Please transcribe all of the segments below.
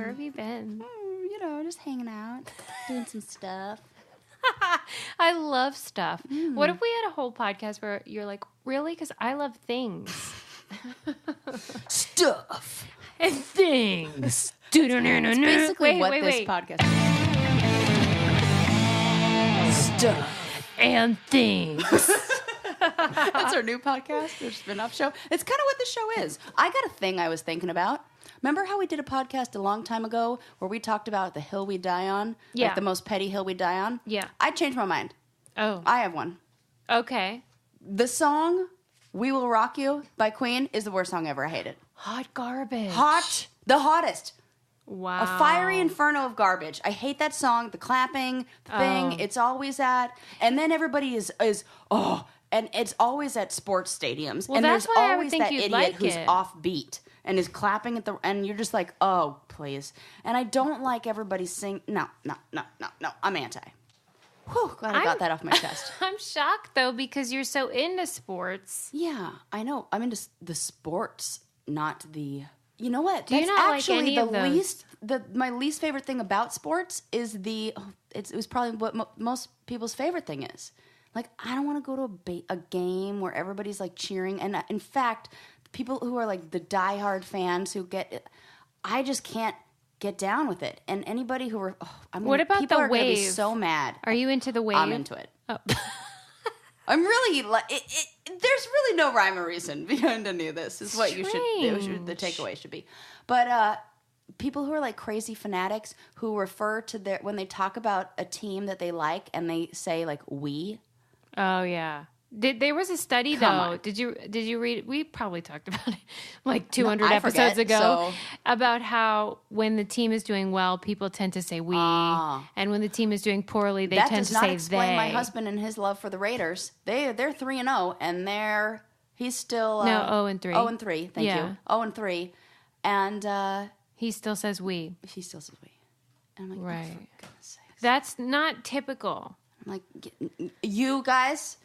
Where have you been? Just hanging out, doing some stuff. I love stuff. What if we had a whole podcast where you're like, really? Because I love things. Stuff. And things. It's basically this podcast is. Stuff. And things. That's our new podcast, our spin-off show. It's kind of what this show is. I got a thing I was thinking about. Remember how we did a podcast a long time ago where we talked about the hill we die on? Yeah. Like the most petty hill we die on? Yeah. I changed my mind. Oh. I have one. Okay. The song We Will Rock You by Queen is the worst song ever. I hate it. Hot garbage. The hottest. Wow. A fiery inferno of garbage. I hate that song. The clapping, the thing. It's always that. And then everybody is and it's always at sports stadiums. Well, and that's there's why I would always think that you'd idiot like who's it. offbeat and is clapping and you're just like, oh, please. And I don't like everybody sing. No. I'm anti. Whew, glad I got that off my chest. I'm shocked, though, because you're so into sports. Yeah, I know. I'm into the sports, not the... You know what? Do you not like any of those? My least favorite thing about sports is it was probably what most people's favorite thing is. Like, I don't want to go to a game where everybody's like cheering. And in fact, people who are like the diehard fans I just can't get down with it. And anybody who what about people the are going to be wave? so mad. Are you into the wave? I'm into it. Oh. I'm really there's really no rhyme or reason behind any of this. Is what the takeaway should be. But people who are like crazy fanatics who refer to when they talk about a team that they like and they say like we. Oh yeah. There was a study Come though. on. Did you read? We probably talked about it like 200 I episodes forget, ago so. about how when the team is doing well, people tend to say we, and when the team is doing poorly, they tend to say they. That does not explain my husband and his love for the Raiders. They're 3-0 and he's still 0-3. 0-3. Thank you. 0-3, and he still says we. He still says we, and I'm like, right. Oh, for goodness sakes. That's not typical. I'm like, you guys.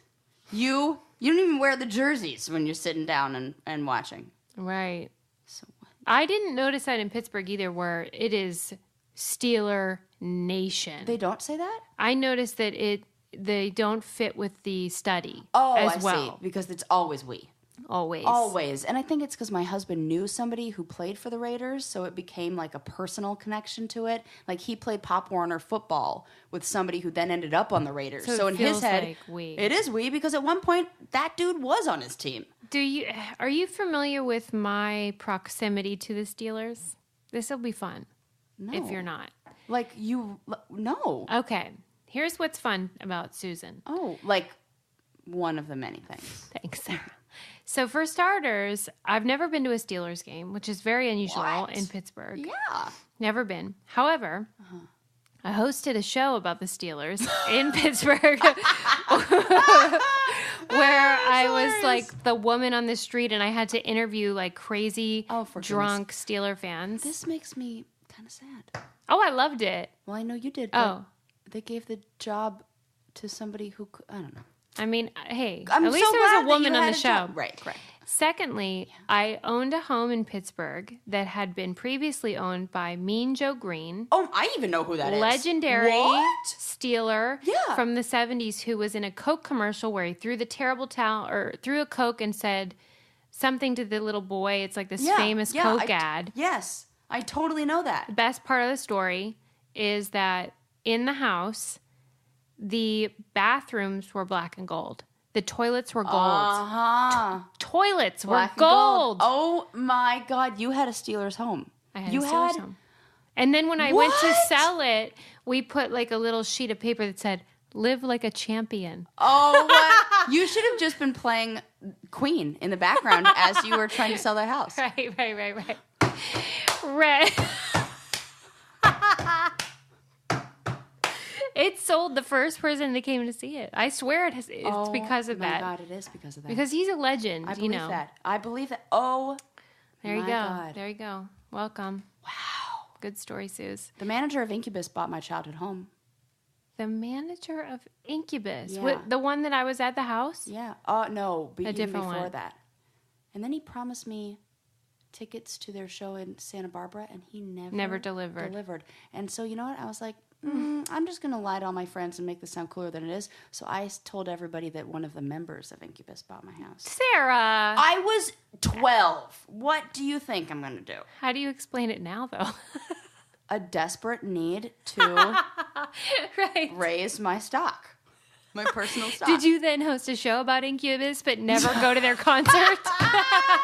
You don't even wear the jerseys when you're sitting down and watching. Right. So what? I didn't notice that in Pittsburgh either, where it is Steeler Nation. They don't say that? I noticed that they don't fit with the study I as well. see. Because it's always we. Always. And I think it's because my husband knew somebody who played for the Raiders, so it became like a personal connection to it. Like he played Pop Warner football with somebody who then ended up on the Raiders. So in his head, like we. It is we because at one point that dude was on his team. Are you familiar with my proximity to the Steelers? This will be fun. No. If you're not. No. Okay. Here's what's fun about Susan. Oh, like one of the many things. Thanks, Sarah. So for starters, I've never been to a Steelers game, which is very unusual in Pittsburgh. Yeah. Never been. However, I hosted a show about the Steelers in Pittsburgh where I was like the woman on the street and I had to interview like crazy drunk Steeler fans. This makes me kind of sad. Oh, I loved it. Well, I know you did. But they gave the job to somebody who I don't know. I mean, hey, I'm at least so there glad was a woman that you on had the a show. job. Right, correct. Secondly, I owned a home in Pittsburgh that had been previously owned by Mean Joe Green. Oh, I even know who that is. Legendary What? Steeler from the 70s who was in a Coke commercial where he threw the terrible towel or threw a Coke and said something to the little boy. It's like this famous Coke ad. Yes, I totally know that. The best part of the story is that in the house, the bathrooms were black and gold. The toilets were gold. Toilets were gold. Oh my God! You had a Steelers home. I had a Steelers home. And then when I went to sell it, we put like a little sheet of paper that said, "Live like a champion." Oh, what? You should have just been playing Queen in the background as you were trying to sell that house. Right. It sold the first person that came to see it. I swear it's because of that. Oh my God, it is because of that. Because he's a legend, I believe that. Oh, there you go. God. There you go. Welcome. Wow. Good story, Suze. The manager of Incubus bought my childhood home. The manager of Incubus? Yeah. The one that I was at the house? Yeah. No, but a even different before one. that. And then he promised me tickets to their show in Santa Barbara, and he never delivered. And so, you know what? I was like, I'm just going to lie to all my friends and make this sound cooler than it is. So I told everybody that one of the members of Incubus bought my house. Sarah! I was 12. What do you think I'm going to do? How do you explain it now, though? A desperate need to raise my stock. My personal stock. Did you then host a show about Incubus but never go to their concert? That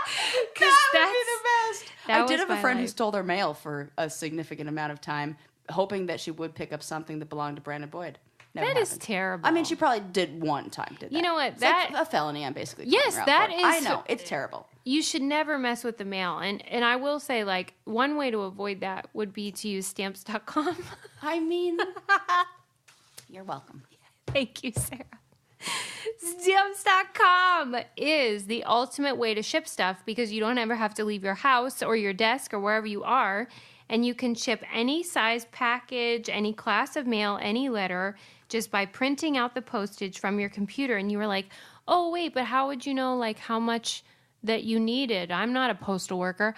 would be the best. I did have a friend who life. stole their mail for a significant amount of time, hoping that she would pick up something that belonged to Brandon Boyd. Never That happened. is terrible. I mean, she probably did one time. Did that? You know what? It's That like a felony. I'm basically yes, calling her that out for. is. I know it's terrible. You should never mess with the mail, and I will say, like, one way to avoid that would be to use stamps.com. I mean, you're welcome. Thank you, Sarah. Stamps.com is the ultimate way to ship stuff because you don't ever have to leave your house or your desk or wherever you are, and you can ship any size package, any class of mail, any letter just by printing out the postage from your computer. And you were like, oh, wait, but how would you know, like, how much that you needed? I'm not a postal worker.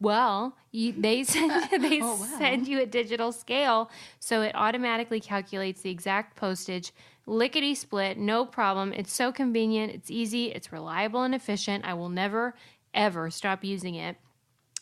Well, they send you a digital scale, so it automatically calculates the exact postage, lickety split, no problem. It's so convenient, it's easy, it's reliable and efficient. I will never, ever stop using it.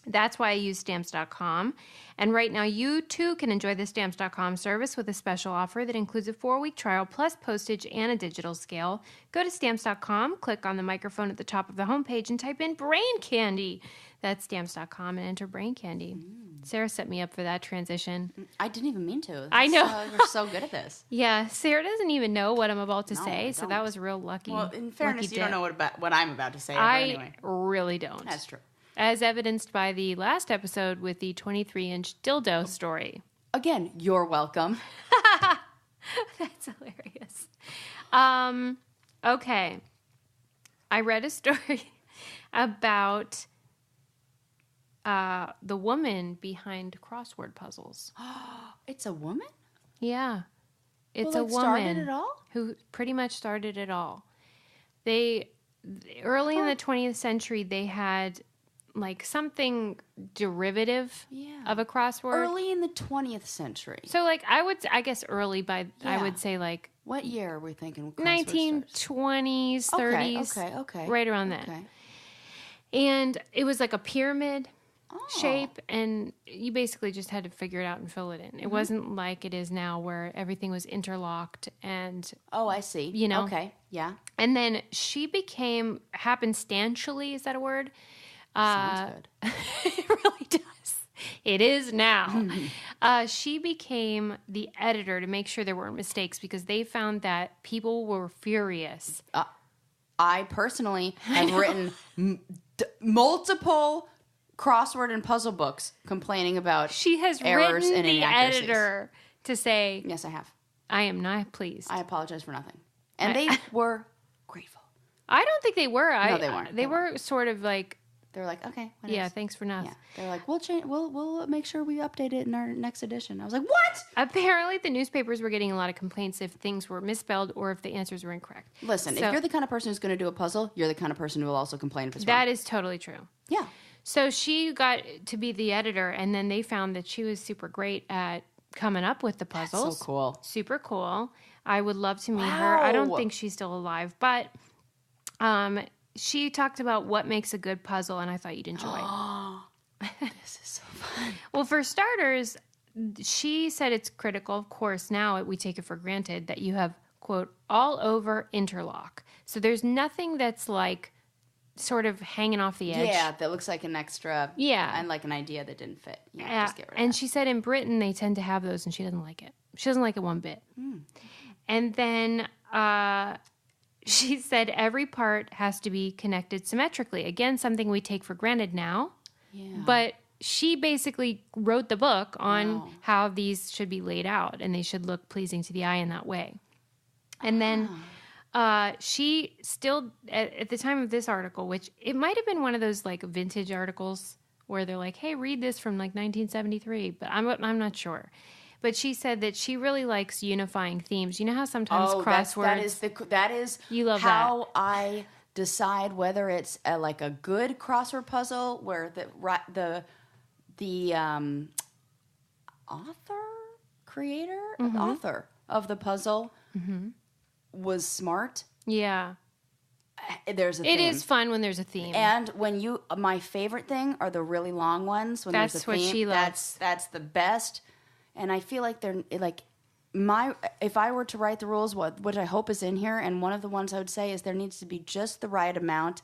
That's why I use Stamps.com. And right now, you too can enjoy the Stamps.com service with a special offer that includes a 4-week trial plus postage and a digital scale. Go to Stamps.com, click on the microphone at the top of the homepage, and type in Brain Candy. That's Stamps.com and enter Brain Candy. Sarah set me up for that transition. I didn't even mean to. I know. We're so good at this. Yeah, Sarah doesn't even know what I'm about to No, say, I so don't. that was real lucky. Well, in fairness, lucky you don't dip. know what I'm about to say. Anyway, really don't. That's true. As evidenced by the last episode with the 23-inch dildo story. Again, you're welcome. That's hilarious. Okay. I read a story about the woman behind crossword puzzles. It's a woman? Yeah. It's Who, a like, woman. started it all? Who pretty much started it all. Early in the 20th century, they had like something derivative of a crossword. Early in the 20th century. So like I guess early by I would say like what year are we thinking? 1920s, 30s. Okay. Right around then. Okay. And it was like a pyramid shape, and you basically just had to figure it out and fill it in. It wasn't like it is now where everything was interlocked and Oh, I see. You know. Okay. Yeah. And then she became happenstantially, is that a word? Sounds good. It really does. It is now. She became the editor to make sure there weren't mistakes because they found that people were furious. I personally have written multiple crossword and puzzle books complaining about She has errors written and the inaccuracies. editor to say, Yes, I have. I am not pleased. I apologize for nothing. And they were grateful. I don't think they were. No, they weren't. They were sort of like, They were like, okay. yeah, thanks for nothing. Yeah. They're like, we'll change. We'll make sure we update it in our next edition. I was like, what? Apparently, the newspapers were getting a lot of complaints if things were misspelled or if the answers were incorrect. Listen, So- if you're the kind of person who's going to do a puzzle, you're the kind of person who will also complain if it's wrong. That is totally true. Yeah. So she got to be the editor, and then they found that she was super great at coming up with the puzzles. That's so cool. Super cool. I would love to meet her. I don't Wow. think she's still alive, but she talked about what makes a good puzzle, and I thought you'd enjoy it. This is so fun. Well, for starters, she said it's critical, of course, now we take it for granted, that you have, quote, all over interlock. So there's nothing that's like sort of hanging off the edge. Yeah, that looks like an extra. Yeah. And like an idea that didn't fit. Yeah, just get rid of and that. she said in Britain they tend to have those, and she doesn't like it. She doesn't like it one bit. And then she said every part has to be connected symmetrically. Again, something we take for granted now. Yeah. But she basically wrote the book on Wow. how these should be laid out, and they should look pleasing to the eye in that way. And then she still, at the time of this article, which it might have been one of those like vintage articles where they're like, hey, read this from like 1973, but I'm not sure. But she said that she really likes unifying themes. You know how sometimes crosswords... that is You love how I decide whether it's like a good crossword puzzle where the author of the puzzle was smart. Yeah. There's a theme. It is fun when there's a theme. And when my favorite thing are the really long ones. When that's there's a theme, what she loves. That's the best. And I feel like they're like if I were to write the rules, which I hope is in here, and one of the ones I would say is there needs to be just the right amount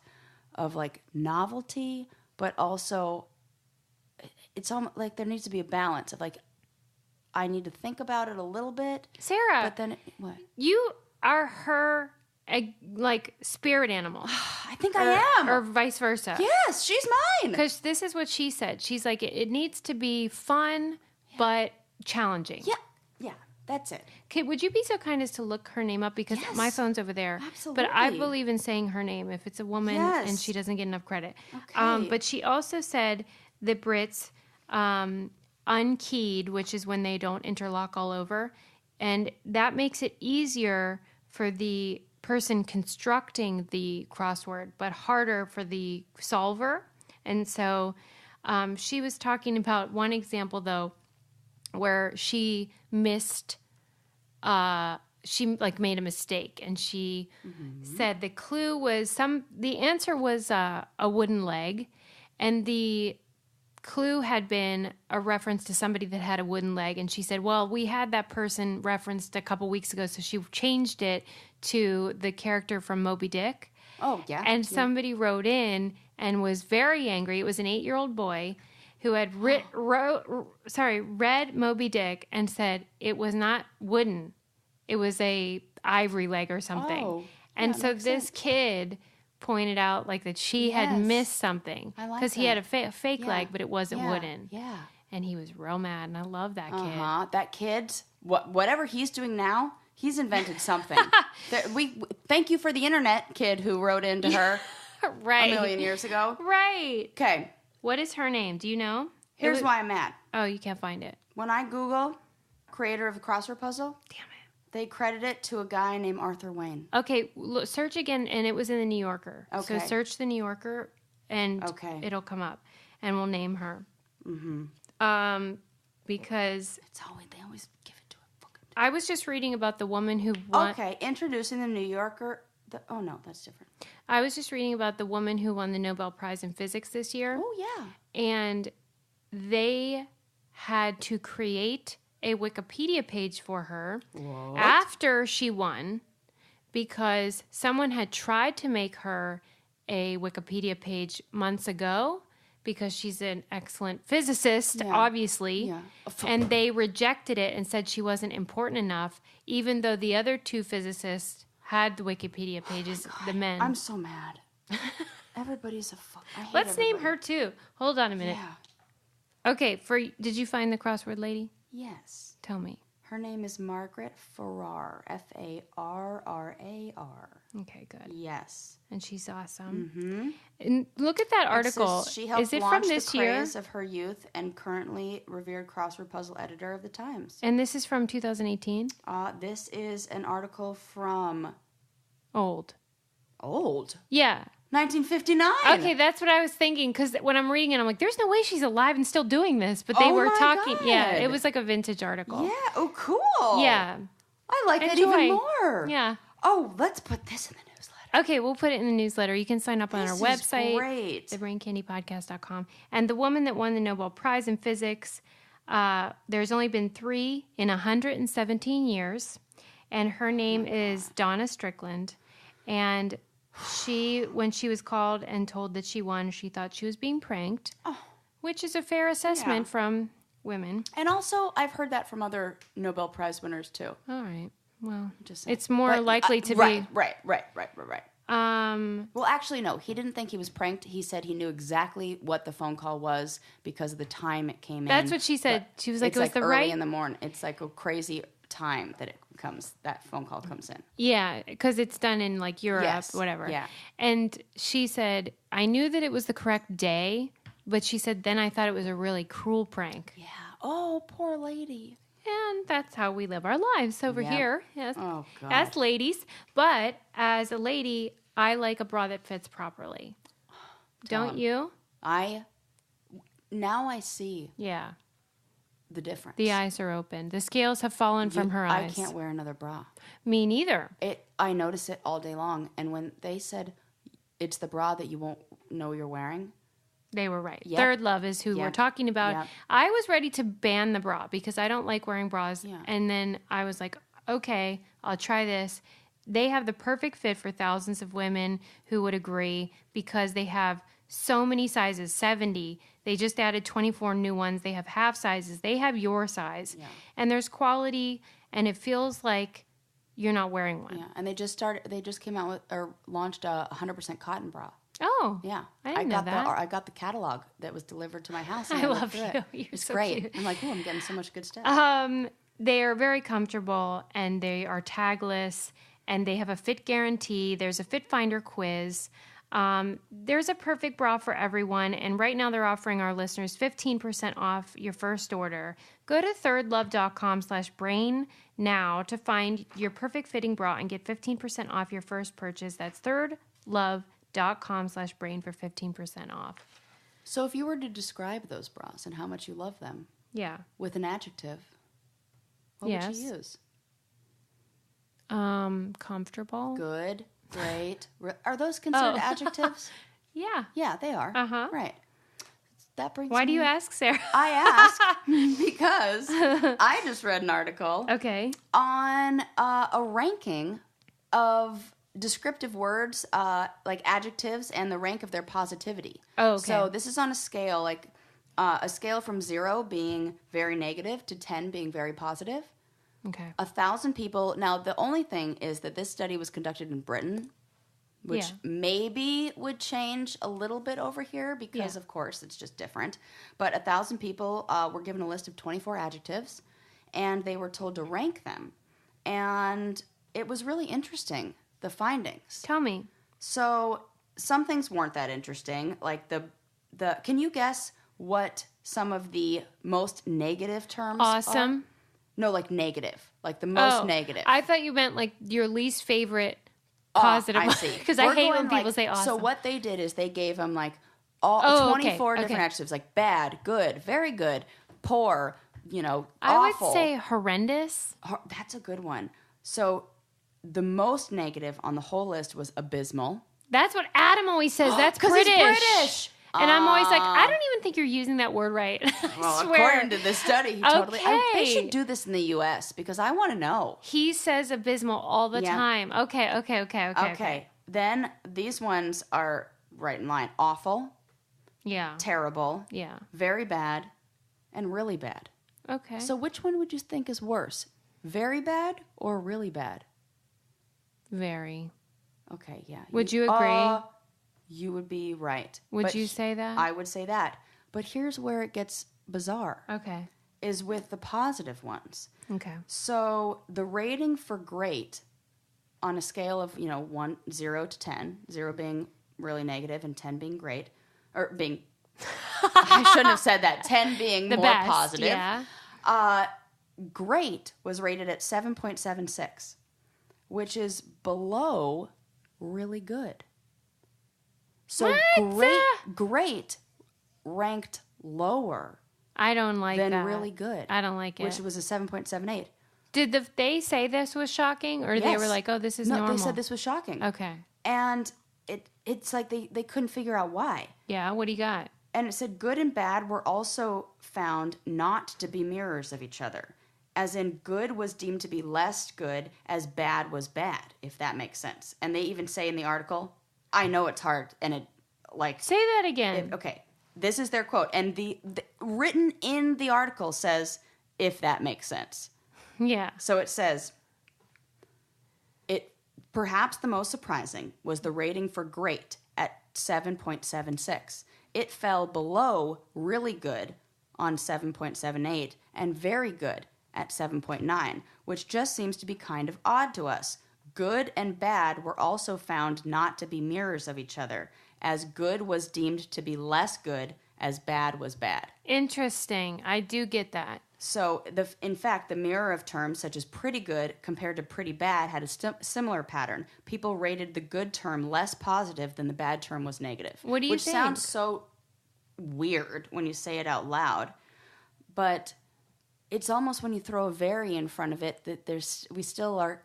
of like novelty, but also it's almost like there needs to be a balance of like I need to think about it a little bit, Sarah. But then what? You are her like spirit animal. I think I am, or vice versa. Yes, she's mine. Because this is what she said. She's like, it needs to be fun, but challenging. Yeah, that's it. Okay, would you be so kind as to look her name up? Because my phone's over there. Absolutely. But I believe in saying her name if it's a woman and she doesn't get enough credit. Okay. But she also said the Brits unkeyed, which is when they don't interlock all over. And that makes it easier for the person constructing the crossword, but harder for the solver. And so she was talking about one example, though, where she missed, she like made a mistake, and she said the clue was the answer was a wooden leg, and the clue had been a reference to somebody that had a wooden leg, and she said, well, we had that person referenced a couple weeks ago, so she changed it to the character from Moby Dick. Oh, yeah. And somebody wrote in and was very angry. It was an 8-year-old boy who had read Moby Dick and said it was not wooden. It was a ivory leg or something. Oh, and so this kid pointed out like that she had missed something because he had a fake leg, but it wasn't wooden. Yeah. And he was real mad, and I love that kid. That kid, whatever he's doing now, he's invented something. We thank you for the internet, kid who wrote into her right. a million years ago. Right. Okay. What is her name? Do you know? Here's why I'm mad. Oh, you can't find it. When I Google creator of the crossword puzzle, damn it, they credit it to a guy named Arthur Wayne. Okay, search again, and it was in the New Yorker. Okay. So search the New Yorker, and it'll come up, and we'll name her. Because they always give it to a fucking. I was just reading about the woman who won. Okay, introducing the New Yorker. Oh no, that's different. I was just reading about the woman who won the Nobel Prize in Physics this year. Oh yeah. And they had to create a Wikipedia page for her after she won, because someone had tried to make her a Wikipedia page months ago, because she's an excellent physicist, obviously. Yeah. And they rejected it and said she wasn't important enough, even though the other two physicists had the Wikipedia pages, the men. I'm so mad. Everybody's a fuck. Let's name her too. Hold on a minute. Yeah. Okay, did you find the crossword lady? Yes. Tell me. Her name is Margaret Farrar. Farrar. Okay, good. Yes. And she's awesome. Mm-hmm. And look at that article. She helped is it launch from this the year? craze of her youth and currently revered crossword puzzle editor of the Times. And this is from 2018? This is an article from... Old? Yeah. 1959. Okay, that's what I was thinking, because when I'm reading it, I'm like, there's no way she's alive and still doing this. But they were talking. God. Yeah, it was like a vintage article. Yeah. Oh, cool. Yeah. I like that even more. Yeah. Oh, let's put this in the newsletter. Okay, we'll put it in the newsletter. You can sign up on our website, great. thebraincandypodcast.com. And the woman that won the Nobel Prize in Physics, there's only been 3 in 117 years. And her name is Donna Strickland. And when she was called and told that she won, she thought she was being pranked, which is a fair assessment from women. And also, I've heard that from other Nobel Prize winners, too. All right. Well, just it's more likely to be... Right. Well, actually, no. He didn't think he was pranked. He said he knew exactly what the phone call was because of the time it came in. That's what she said. She was like, it was the early in the morning. It's like a crazy time that phone call comes in. Yeah, because it's done in like Europe, whatever. Yeah. And she said, I knew that it was the correct day, but she said, then I thought it was a really cruel prank. Yeah. Oh, poor lady. And that's how we live our lives over here. Yes. Oh, God. As ladies. But as a lady, I like a bra that fits properly. Don't you? Now I see Yeah. the difference. The eyes are open. The scales have fallen from her eyes. I can't wear another bra. Me neither. I notice it all day long. And when they said it's the bra that you won't know you're wearing, they were right. Yep. Third Love is who we're talking about. Yep. I was ready to ban the bra because I don't like wearing bras. Yeah. And then I was like, okay, I'll try this. They have the perfect fit for thousands of women who would agree because they have so many sizes, 70. They just added 24 new ones. They have half sizes. They have your size. Yeah. And there's quality, and it feels like you're not wearing one. Yeah, and they just came out with or launched a 100% cotton bra. Oh. Yeah. I didn't know that. I got the catalog that was delivered to my house. And I love you. It's so great. Cute. I'm like, oh, I'm getting so much good stuff. They are very comfortable, and they are tagless, and they have a fit guarantee. There's a fit finder quiz. There's a perfect bra for everyone, and right now they're offering our listeners 15% off your first order. Go to thirdlove.com/brain now to find your perfect fitting bra and get 15% off your first purchase. That's thirdlove.com/brain for 15% off. So if you were to describe those bras and how much you love them, with an adjective, what would you use? Comfortable. Good. Great. Are those considered adjectives? Yeah. Yeah, they are. Uh-huh. Right. That brings Why do you ask, Sarah? I ask because I just read an article on a ranking of descriptive words, like adjectives, and the rank of their positivity. Oh, okay. So this is on a scale, a scale from 0 being very negative to 10 being very positive. Okay. 1,000 people. Now, the only thing is that this study was conducted in Britain, which maybe would change a little bit over here because, of course, it's just different. But 1,000 people were given a list of 24 adjectives, and they were told to rank them. And it was really interesting, the findings. Tell me. So some things weren't that interesting. Like can you guess what some of the most negative terms Awesome. are? No, like negative. Like the most negative. I thought you meant like your least favorite positive. I see. Because I hate when people say awesome. So what they did is they gave them like 24 different adjectives, like bad, good, very good, poor, awful. I would say horrendous. That's a good one. So the most negative on the whole list was abysmal. That's what Adam always says. That's British. He's British. And I'm always like, I don't even think you're using that word right. Well, according to this study, he totally. They should do this in the U.S. because I want to know. He says abysmal all the time. Okay. Then these ones are right in line. Awful. Yeah. Terrible. Yeah. Very bad. And really bad. Okay. So which one would you think is worse? Very bad or really bad? Very. Okay, yeah. Would you agree? You would be right. Would you say that? I would say that. But here's where it gets bizarre. Okay. Is with the positive ones. Okay. So the rating for great on a scale of, 0 to 10, 0 being really negative and 10 being great, or being, I shouldn't have said that, 10 being the more best, positive. Yeah. Great was rated at 7.76, which is below really good. So great ranked lower. I don't like than that. Really good. I don't like it. Which was a 7.78. Did they say this was shocking, or they were like, "Oh, this is normal"? No, they said this was shocking. Okay. And it's like they couldn't figure out why. Yeah. What do you got? And it said good and bad were also found not to be mirrors of each other. As in, good was deemed to be less good as bad was bad, if that makes sense. And they even say in the article, I know it's hard, and it say that again. Okay, this is their quote, and the written in the article says, if that makes sense. Yeah. So it says, perhaps the most surprising was the rating for great at 7.76. It fell below really good on 7.78 and very good at 7.9, which just seems to be kind of odd to us. Good and bad were also found not to be mirrors of each other, as good was deemed to be less good as bad was bad. Interesting. I do get that. So, in fact, the mirror of terms such as pretty good compared to pretty bad had a similar pattern. People rated the good term less positive than the bad term was negative. What do you Which think? sounds so weird when you say it out loud. But it's almost when you throw a very in front of it that we still are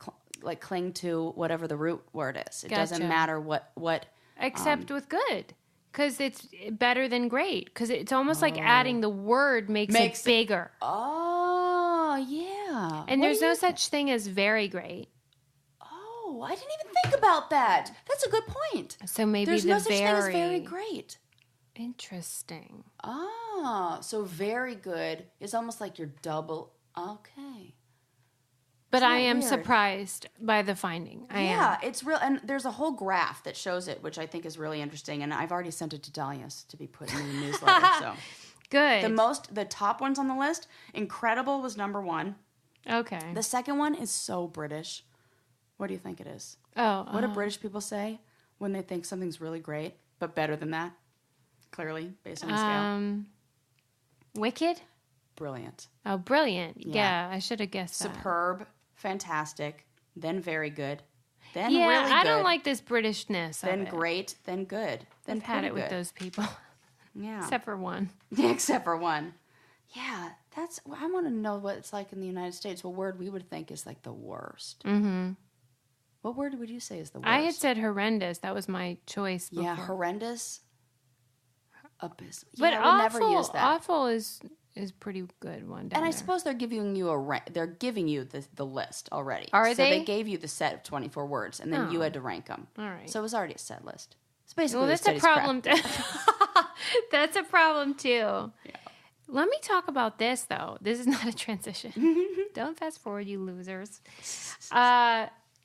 cling to whatever the root word is. It doesn't matter what except with good. Because it's better than great. Because it's almost like adding the word makes it bigger. Oh, yeah. And there's no such thing as very great. Oh, I didn't even think about that. That's a good point. So maybe there's no such thing as very great. Interesting. Ah, so very good is almost like you're double. Okay. But I am surprised by the finding. I am. It's real. And there's a whole graph that shows it, which I think is really interesting. And I've already sent it to Dahlia's to be put in the newsletter. So good. The top ones on the list, Incredible was number 1. Okay. The second one is so British. What do you think it is? Oh. What do British people say when they think something's really great, but better than that? Clearly, based on the scale. Wicked? Brilliant. Oh, brilliant. Yeah, I should have guessed that. Superb. Fantastic, then very good, then really good. I don't good, like this Britishness then of it. Great, then good. Then I've had it with those people. Yeah. Except for one. Except for one. Yeah, I want to know what it's like in the United States. What word we would think is like the worst. Mm-hmm. What word would you say is the worst? I had said horrendous. That was my choice before. Yeah, horrendous. Abysmal. But I awful, would never use that. Awful is pretty good one. And I suppose they're giving you the list already. Are so they? They gave you the set of 24 words, and then you had to rank them. All right. So it was already a set list. It's basically that's a problem. That's a problem too. Yeah. Let me talk about this though. This is not a transition. Don't fast forward, you losers.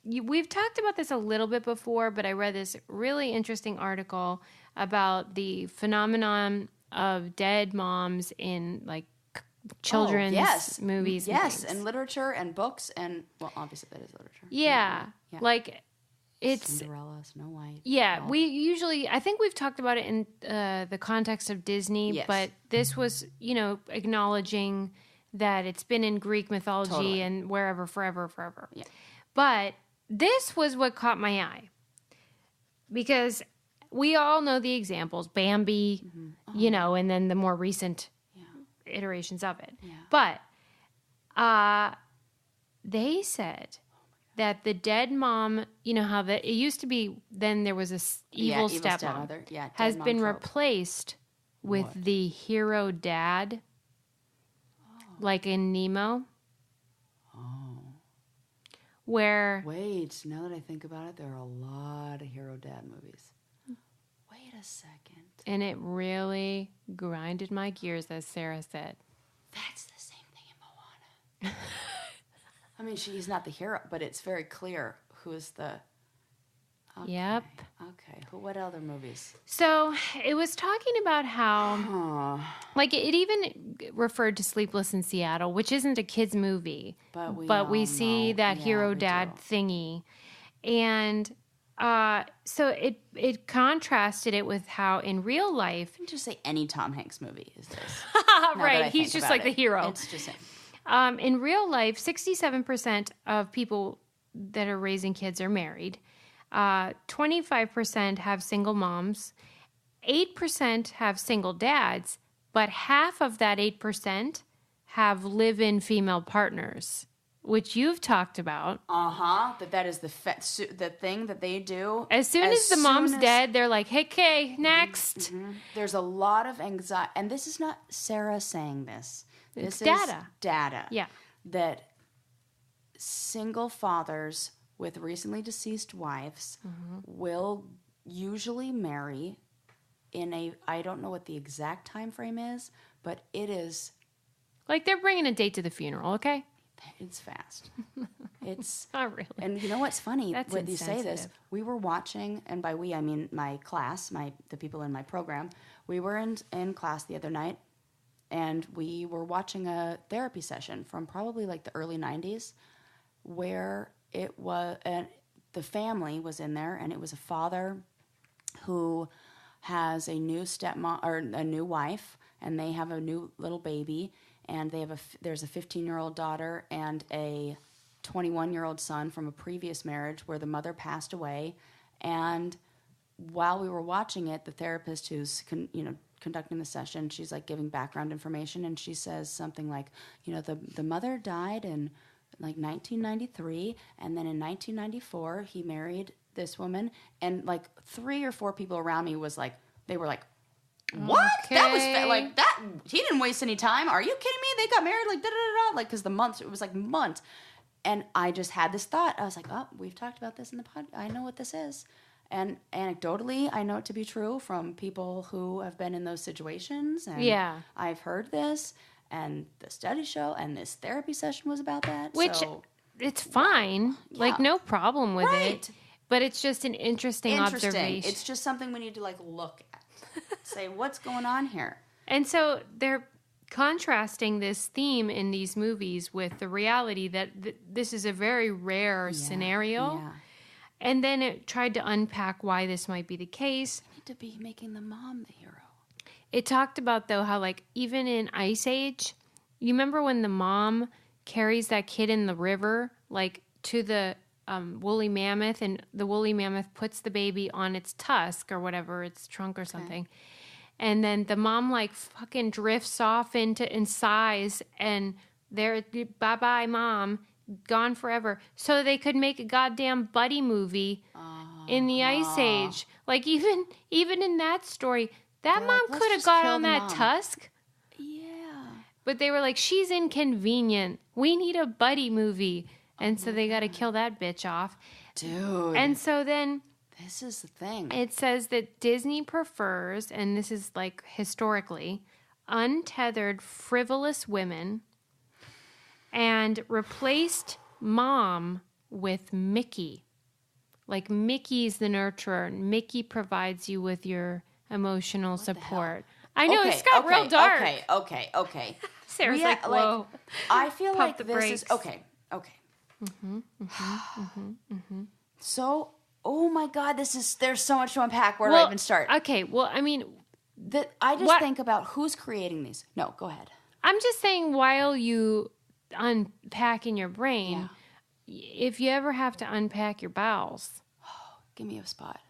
We've talked about this a little bit before, but I read this really interesting article about the phenomenon of dead moms in like children's movies. Yes, and literature and books and obviously that is literature. Yeah. Like it's Cinderella, Snow White. Yeah, we usually I think we've talked about it in the context of Disney, but this was, acknowledging that it's been in Greek mythology and wherever forever. Yeah. But this was what caught my eye. Because we all know the examples, Bambi, and then the more recent iterations of it. Yeah. But they said that the dead mom, how it used to be, then there was this evil stepmom, has been replaced with the hero dad, like in Nemo. Where... Wait, now that I think about it, there are a lot of hero dad movies. Wait a second. And it really grinded my gears, as Sarah said. That's the same thing in Moana. I mean, he's not the hero, but it's very clear who's the... Okay. Yep. Okay. What other movies? So it was talking about how, like, it even referred to Sleepless in Seattle, which isn't a kid's movie, but we see that hero dad thingy, and so it contrasted it with how in real life, you can just say any Tom Hanks movie is this, right? He's just like the hero. It's just him. In real life, 67% of people that are raising kids are married. 25% have single moms, 8% have single dads, but half of that 8% have live-in female partners, which you've talked about. That is the thing that they do. As soon as the mom's dead, they're like, "Hey, Kay, next." Mm-hmm. There's a lot of anxiety, and this is not Sarah saying this. This is data. Data. Yeah. That single fathers with recently deceased wives will usually marry in I don't know what the exact time frame is, but it is... Like they're bringing a date to the funeral, okay? It's fast. It's... Not really. And you know what's funny? That's when you say this, we were watching, and by we, I mean my class, the people in my program, we were in class the other night, and we were watching a therapy session from probably like the early 90s, where it was the family was in there, and it was a father who has a new stepmom or a new wife, and they have a new little baby, and there's a 15-year-old daughter and a 21-year-old son from a previous marriage where the mother passed away. And while we were watching it, the therapist who's conducting the session, she's like giving background information, and she says something like, the mother died in like 1993, and then in 1994 he married this woman, and like 3 or 4 people around me they were like, what? Okay. That was like that. He didn't waste any time. Are you kidding me? They got married like da da da da. Like, because it was like months, and I just had this thought. I was like, oh, we've talked about this in the pod. I know what this is. And anecdotally, I know it to be true from people who have been in those situations. And yeah. I've heard this, and the studies show, and this therapy session was about that. Which, it's fine. Yeah. Like, no problem with it. But it's just an interesting observation. It's just something we need to, like, look at. Say, what's going on here? And so they're contrasting this theme in these movies with the reality that this is a very rare scenario. Yeah. And then it tried to unpack why this might be the case. You need to be making the mom the hero. It talked about, though, how, like, even in Ice Age, you remember when the mom carries that kid in the river, like, to the woolly mammoth, and the woolly mammoth puts the baby on its tusk or whatever, its trunk or something. And then the mom, like, fucking drifts off in size, and they're, bye-bye, mom, gone forever. So they could make a goddamn buddy movie in the Ice Age. Like, even in that story, that mom could have got on that tusk. Yeah. But they were like, she's inconvenient. We need a buddy movie. And so they got to kill that bitch off. Dude. And so then... This is the thing. It says that Disney prefers, and this is like historically, untethered, frivolous women, and replaced mom with Mickey. Like, Mickey's the nurturer. Mickey provides you with your emotional support. I know, it's got real dark. Okay. Sarah's like, whoa. I feel like this brakes. is... Okay. So... Oh my God, there's so much to unpack. Where do I even start? Okay, well, I mean... I just think about who's creating these. No, go ahead. I'm just saying, while you unpack in your brain, if you ever have to unpack your bowels... Give me a spot.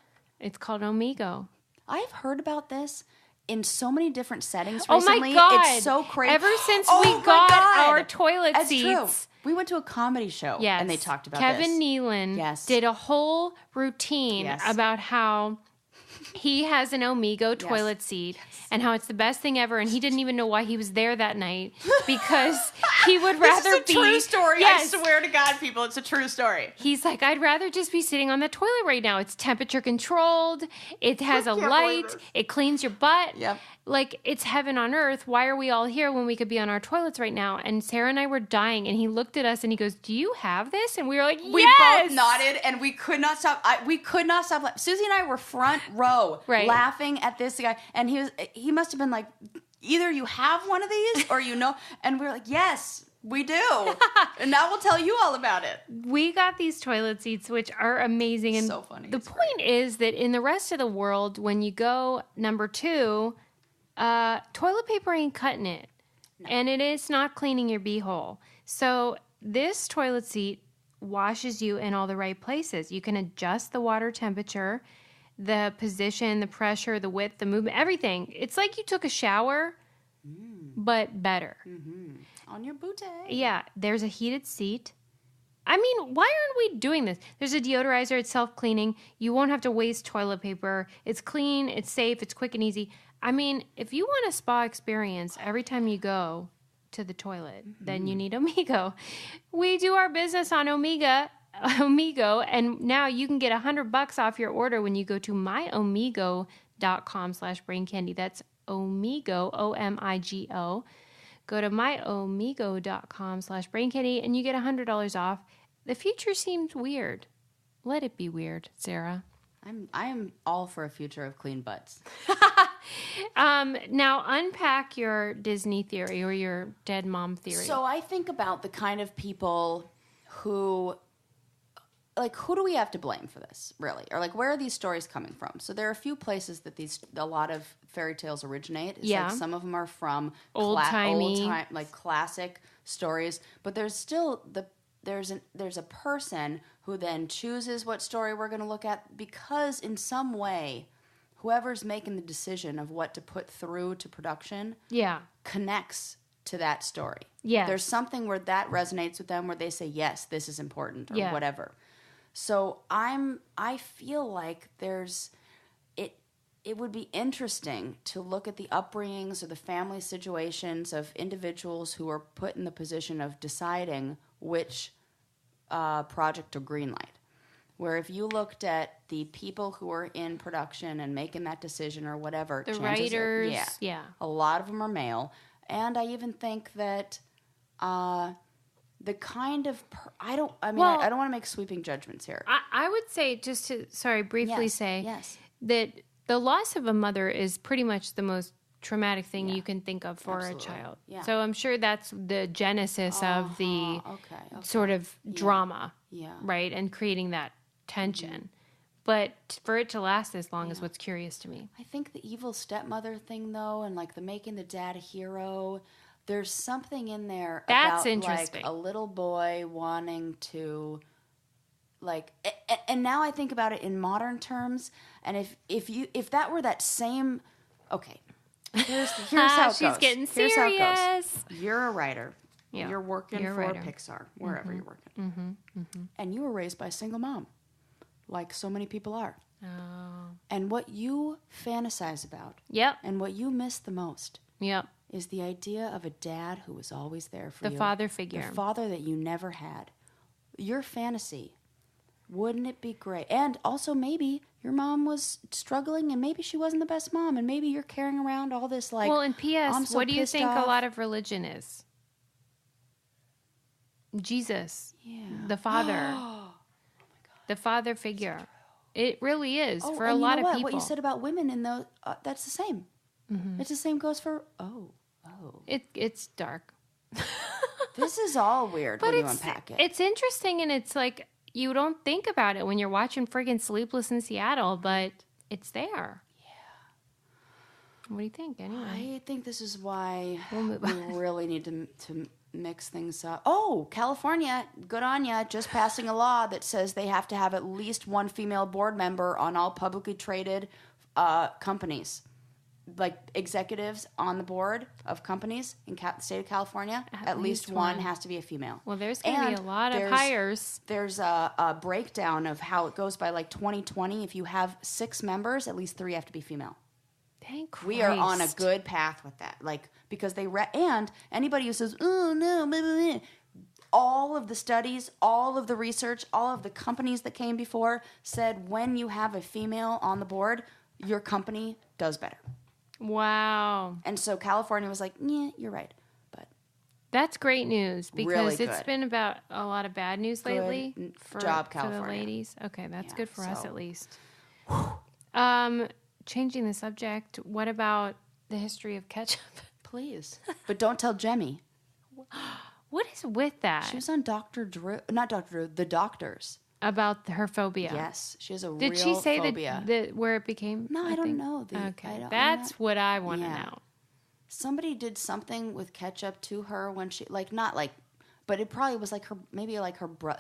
It's called Omigo. I've heard about this in so many different settings recently. Oh my God. It's so crazy. Ever since we got our toilet seats... True. We went to a comedy show, and they talked about Kevin this. Nealon did a whole routine about how he has an Omigo toilet seat and how it's the best thing ever, and he didn't even know why he was there that night because he would rather be... This is a true story. Yes. I swear to God, people, it's a true story. He's like, I'd rather just be sitting on the toilet right now. It's temperature controlled. It has a light. It cleans your butt. Yep. Like, it's heaven on earth. Why are we all here when we could be on our toilets right now? And Sarah and I were dying, and he looked at us and he goes, do you have this? And we were like, yes! We both nodded, and we could not stop. We could not stop. Susie and I were front row laughing at this guy, and he must have been like, either you have one of these or you know. And we were like, yes, we do. And now we'll tell you all about it. We got these toilet seats, which are amazing. And so funny. The point is that in the rest of the world, when you go number 2... toilet paper ain't cutting it. No. And it is not cleaning your beehole. So this toilet seat washes you in all the right places. You can adjust the water temperature, the position, the pressure, the width, the movement, everything. It's like you took a shower, but better. Mm-hmm. On your booty. Yeah, there's a heated seat. I mean, why aren't we doing this? There's a deodorizer. It's self-cleaning. You won't have to waste toilet paper. It's clean. It's safe. It's quick and easy. I mean, if you want a spa experience every time you go to the toilet, then you need Omigo. We do our business on Omigo, and now you can get $100 off your order when you go to myomigo.com/braincandy. That's Omigo, O-M-I-G-O. Go to myomigo.com/braincandy, and you get $100 off. The future seems weird. Let it be weird, Sarah. I am all for a future of clean butts. Now unpack your Disney theory or your dead mom theory. So I think about the kind of people who like, who do we have to blame for this, really? Or, like, where are these stories coming from? So there are a few places that a lot of fairy tales originate. It's like some of them are from old-timey, like, classic stories. But there's still there's a person who then chooses what story we're going to look at, because in some way, whoever's making the decision of what to put through to production connects to that story. Yes. There's something where that resonates with them, where they say, yes, this is important, or whatever. So I feel like it would be interesting to look at the upbringings or the family situations of individuals who are put in the position of deciding which project to greenlight. Where if you looked at the people who are in production and making that decision or whatever, the writers, a lot of them are male. And I even think that the kind of I don't want to make sweeping judgments here. I would say, just to briefly say that the loss of a mother is pretty much the most traumatic thing you can think of for a child. Yeah. So I'm sure that's the genesis of the sort of drama, right, and creating that tension. Mm-hmm. But for it to last as long is what's curious to me. I think the evil stepmother thing, though, and like the making the dad a hero. There's something in there that's about interesting. Like a little boy wanting to, like, and now I think about it in modern terms. And if that were that same, okay, here's how it goes. She's getting serious. Here's how it goes. You're a writer. Yeah. You're working for Pixar, wherever you're working, and you were raised by a single mom, like so many people are. Oh. And what you fantasize about, and what you miss the most, is the idea of a dad who was always there for you. The father figure. The father that you never had. Your fantasy. Wouldn't it be great? And also maybe your mom was struggling and maybe she wasn't the best mom and maybe you're carrying around all this like... Well, and P.S., what do you think a lot of religion is? Jesus. Yeah. The father. Oh my God. The father figure. It really is for a lot of people. What you said about women in those, that's the same. Mm-hmm. It's the same goes for... It's dark. This is all weird when you unpack it. It's interesting, and it's like you don't think about it when you're watching friggin' Sleepless in Seattle, but it's there. Yeah. What do you think, anyway? I think this is why we really need to mix things up. Oh, California, good on ya, just passing a law that says they have to have at least one female board member on all publicly traded companies. Like executives on the board of companies in the state of California, at least one has to be a female. Well, there's going to be a lot of hires. There's a breakdown of how it goes by like 2020. If you have 6 members, at least 3 have to be female. Thank Christ. We are on a good path with that. Like, because and anybody who says, oh, no, blah, blah, blah, all of the studies, all of the research, all of the companies that came before said when you have a female on the board, your company does better. Wow. And so California was like, yeah, you're right. But that's great news because really it's been about a lot of bad news lately for California. the ladies. Okay, that's good for us at least. Changing the subject, what about the history of ketchup? Please. But don't tell Jemmy. What is with that? She was on not Dr. Drew, The Doctors. About her phobia. Yes, she has a real phobia. Did she say phobia. Where it became? No, I don't know. That's what I want to know. Somebody did something with ketchup to her when she but it probably was like her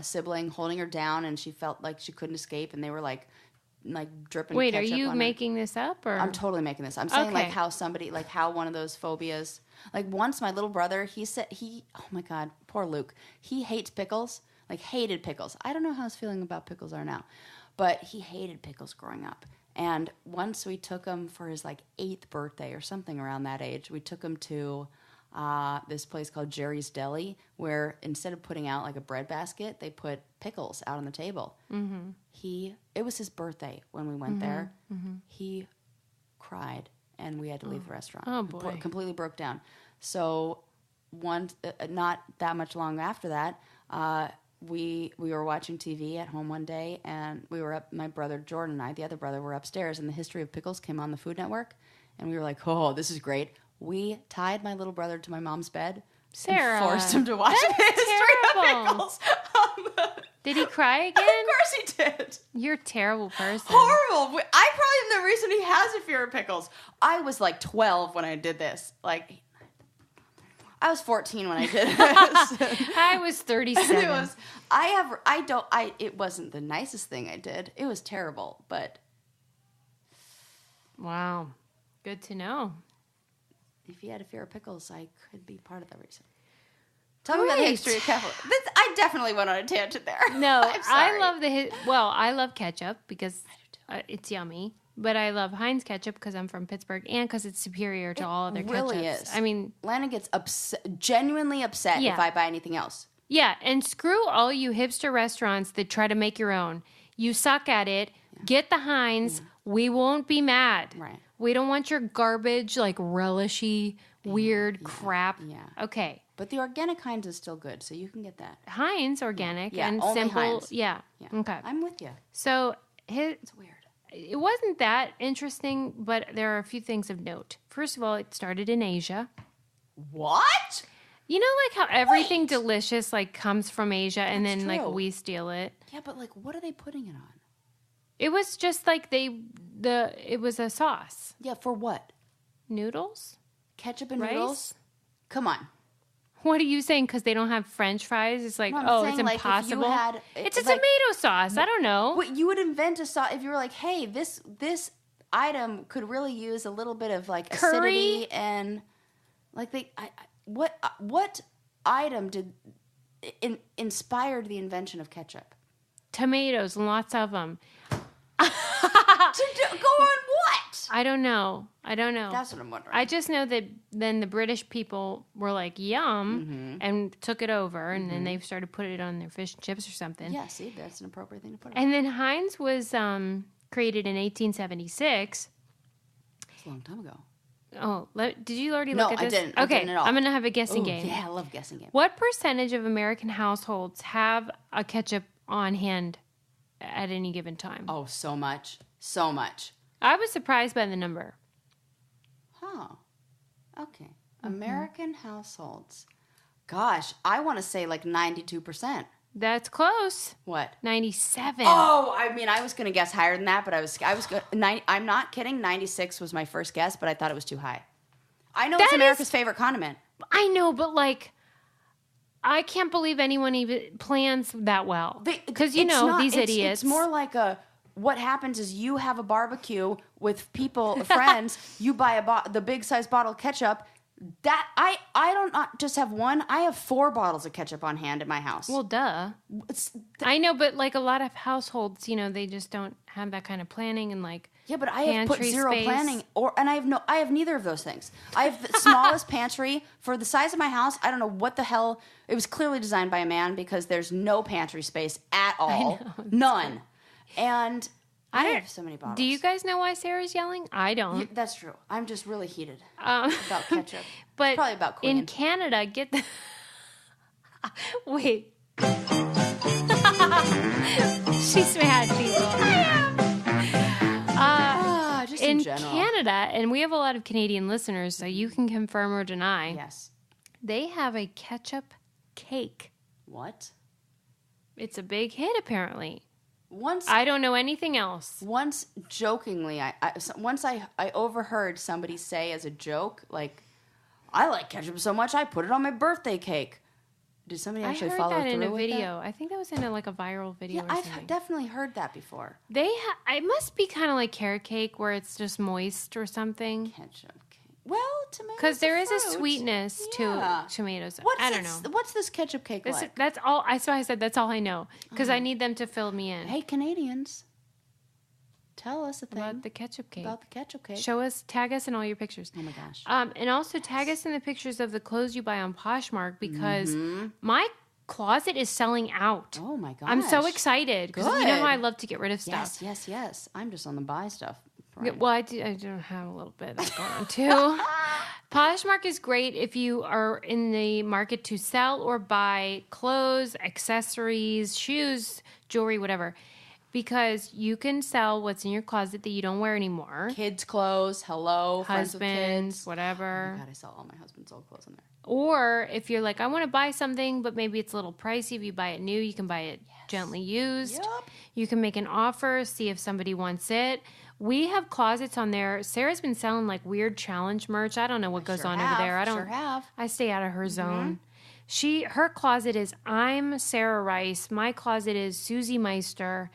sibling holding her down, and she felt like she couldn't escape, and they were like dripping. Wait, ketchup are you on making this up, or I'm totally making this? I'm saying how one of those phobias. Like once, my little brother, oh my God, poor Luke, he hates pickles. Like, hated pickles. I don't know how his feeling about pickles are now. But he hated pickles growing up. And once we took him for his, 8th birthday or something around that age, we took him to this place called Jerry's Deli, where instead of putting out, a bread basket, they put pickles out on the table. Mm-hmm. It was his birthday when we went there. Mm-hmm. He cried, and we had to leave the restaurant. Oh, boy. Completely broke down. So, not that much long after that, we were watching TV at home one day, and we were up. My brother Jordan and I, the other brother, were upstairs, and the history of pickles came on the Food Network, and we were like, "Oh, this is great!" We tied my little brother to my mom's bed, Sarah, and forced him to watch the history of pickles Did he cry again? Of course he did. You're a terrible person. Horrible. I probably am the reason he has a fear of pickles. I was like 12 when I did this. Like, I was 14 when I did this. I was 37. It wasn't the nicest thing I did. It was terrible, but. Wow. Good to know. If he had a fear of pickles, I could be part of the reason. Tell me about the history of ketchup. I definitely went on a tangent there. No, I love I love ketchup because it's yummy. But I love Heinz ketchup because I'm from Pittsburgh and because it's superior to all other ketchups. It really is. I mean, Lana gets genuinely upset if I buy anything else. Yeah, and screw all you hipster restaurants that try to make your own. You suck at it. Yeah. Get the Heinz. Yeah. We won't be mad. Right. We don't want your garbage, like relishy, weird crap. Yeah. Okay. But the organic Heinz is still good, so you can get that. Heinz organic and only simple. Heinz. Yeah. Okay. I'm with you. So it's weird. It wasn't that interesting, but there are a few things of note. First of all, it started in Asia. What? You know, like how everything delicious like comes from Asia, and then like we steal it. Yeah, but like, what are they putting it on? It was just like it was a sauce. Yeah, for what? Noodles? Ketchup and rice? Noodles? Come on. What are you saying? Because they don't have French fries? It's like, it's impossible. Like it's a tomato sauce. I don't know. You would invent a sauce if you were like, hey, this item could really use a little bit of like acidity and like what item did inspired the invention of ketchup? Tomatoes, lots of them. To go on what? I don't know. That's what I'm wondering. I just know that then the British people were like, yum, and took it over, and then they started putting it on their fish and chips or something. Yeah, see, that's an appropriate thing to put on. And then Heinz was created in 1876. That's a long time ago. Oh, did you already look at this? No, I didn't. Okay, I didn't at all. I'm going to have a guessing game. Yeah, I love guessing games. What percentage of American households have a ketchup on hand at any given time? Oh, so much. So much. I was surprised by the number. Huh. Okay. American households. Gosh, I want to say like 92%. That's close. What? 97. Oh, I mean, I was going to guess higher than that, but I'm not kidding. 96 was my first guess, but I thought it was too high. I know it's America's favorite condiment. I know, but like, I can't believe anyone even plans that well. Because, these idiots. It's more like what happens is you have a barbecue with friends, you buy the big size bottle of ketchup. That I don't not just have one, I have 4 bottles of ketchup on hand at my house. Well, duh. I know, but like a lot of households, they just don't have that kind of planning and like yeah, but I have put zero space. planning and I have neither of those things. I have the smallest pantry for the size of my house. I don't know what the hell. It was clearly designed by a man because there's no pantry space at all. None. And I have so many bottles. Do you guys know why Sarah's yelling? I don't. Yeah, that's true. I'm just really heated about ketchup. But it's probably about Queen. In Canada, wait. She's mad, people. I am. Just in Canada, and we have a lot of Canadian listeners, so you can confirm or deny. Yes. They have a ketchup cake. What? It's a big hit, apparently. I don't know anything else. Once, jokingly, I overheard somebody say as a joke, like, I like ketchup so much I put it on my birthday cake. Did somebody actually follow through with that? I heard that in a video. I think that was in a viral video or something. I've definitely heard that before. It must be kind of like carrot cake where it's just moist or something. Ketchup cake. Well, tomatoes. Because there is a sweetness to tomatoes. I don't know. What's this ketchup cake like? That's all. That's why I said that's all I know. Because I need them to fill me in. Hey, Canadians, tell us about the ketchup cake. Show us, tag us in all your pictures. Oh my gosh. And also tag us in the pictures of the clothes you buy on Poshmark because my closet is selling out. Oh my gosh. I'm so excited because you know how I love to get rid of stuff. Yes. I'm just on the buy stuff. Right. Well, I do have a little bit of that going on too. Poshmark is great if you are in the market to sell or buy clothes, accessories, shoes, jewelry, whatever. because you can sell what's in your closet that you don't wear anymore. Kids' clothes, friends with Husbands, kids. whatever. Oh my God, I sell all my husband's old clothes in there. Or if you're like, I want to buy something, but maybe it's a little pricey. If you buy it new, you can buy it gently used. Yep. You can make an offer, see if somebody wants it. We have closets on there. Sarah's been selling like weird challenge merch. I don't know what goes on over there. I stay out of her zone. Her closet is I'm Sarah Rice. My closet is Susie Meister.